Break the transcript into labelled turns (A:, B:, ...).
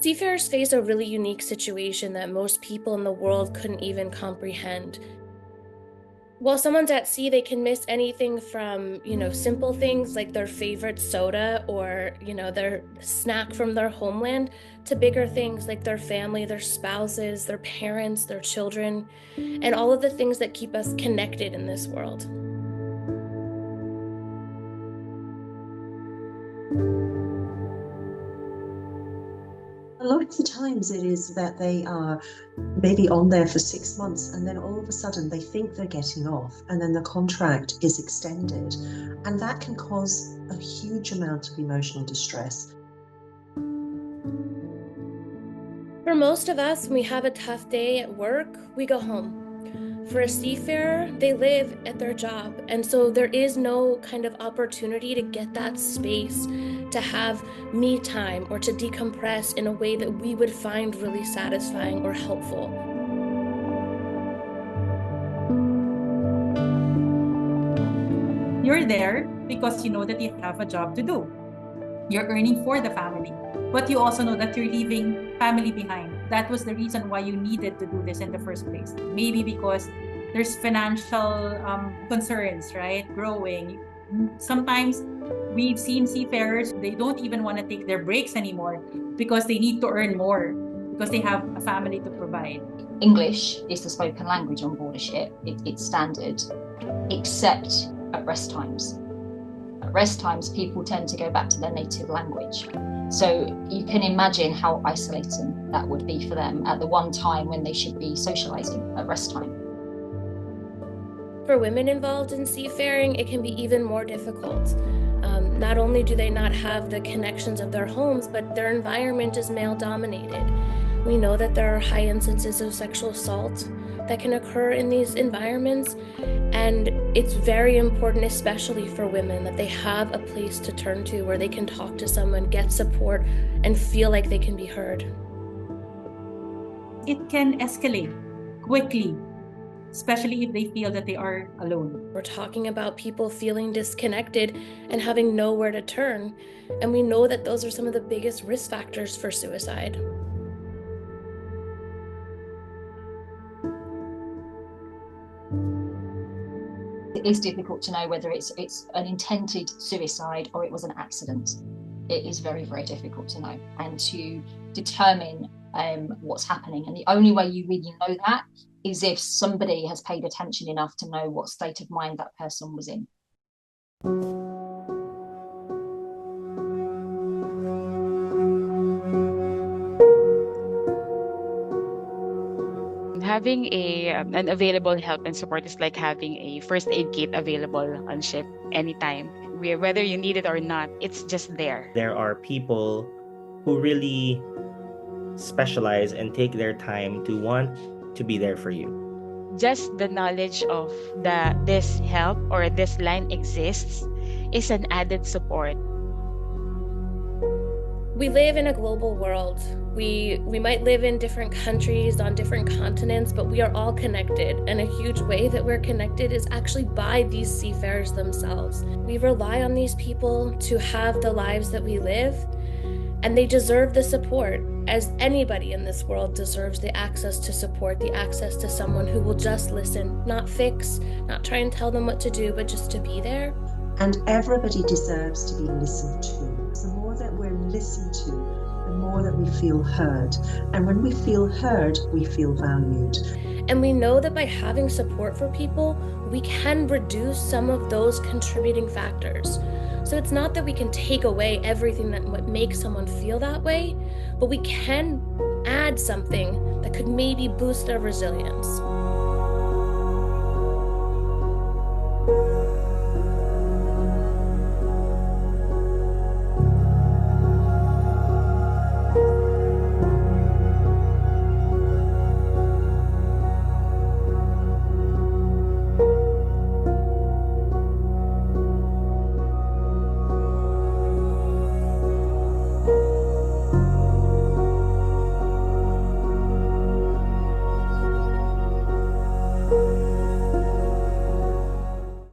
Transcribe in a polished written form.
A: Seafarers face a really unique situation that most people in the world couldn't even comprehend. While someone's at sea, they can miss anything from, simple things like their favorite soda or, their snack from their homeland to bigger things like their family, their spouses, their parents, their children, and all of the things that keep us connected in this world.
B: A lot of the times it is that they are maybe on there for 6 months and then all of a sudden they think they're getting off and then the contract is extended, and that can cause a huge amount of emotional distress.
A: For most of us, when we have a tough day at work, we go home. For a seafarer, they live at their job, and so there is no kind of opportunity to get that space to have me time or to decompress in a way that we would find really satisfying or helpful.
C: You're there because you know that you have a job to do. You're earning for the family, but you also know that you're leaving family behind. That was the reason why you needed to do this in the first place. Maybe because there's financial concerns, right? Growing. Sometimes we've seen seafarers, they don't even want to take their breaks anymore because they need to earn more, because they have a family to provide.
D: English is the spoken language on board a ship. It's standard, except at rest times. At rest times, people tend to go back to their native language. So you can imagine how isolating that would be for them at the one time when they should be socializing at rest time.
A: For women involved in seafaring, it can be even more difficult. Not only do they not have the connections of their homes, but their environment is male-dominated. We know that there are high instances of sexual assault that can occur in these environments, and it's very important, especially for women, that they have a place to turn to where they can talk to someone, get support, and feel like they can be heard.
C: It can escalate quickly, especially if they feel that they are alone.
A: We're talking about people feeling disconnected and having nowhere to turn, and we know that those are some of the biggest risk factors for suicide.
D: It is difficult to know whether it's an intended suicide or it was an accident. It is very, very difficult to know and to determine what's happening. And the only way you really know that is if somebody has paid attention enough to know what state of mind that person was in.
E: Having an available help and support is like having a first aid kit available on ship anytime. Whether you need it or not, it's just there.
F: There are people who really specialize and take their time to want to be there for you.
E: Just the knowledge of this help or this line exists is an added support.
A: We live in a global world. We might live in different countries, on different continents, but we are all connected. And a huge way that we're connected is actually by these seafarers themselves. We rely on these people to have the lives that we live, and they deserve the support, as anybody in this world deserves the access to support, the access to someone who will just listen, not fix, not try and tell them what to do, but just to be there.
B: And everybody deserves to be listened to. The more that we're listened to, the more that we feel heard. And when we feel heard, we feel valued.
A: And we know that by having support for people, we can reduce some of those contributing factors. So it's not that we can take away everything that would make someone feel that way, but we can add something that could maybe boost their resilience.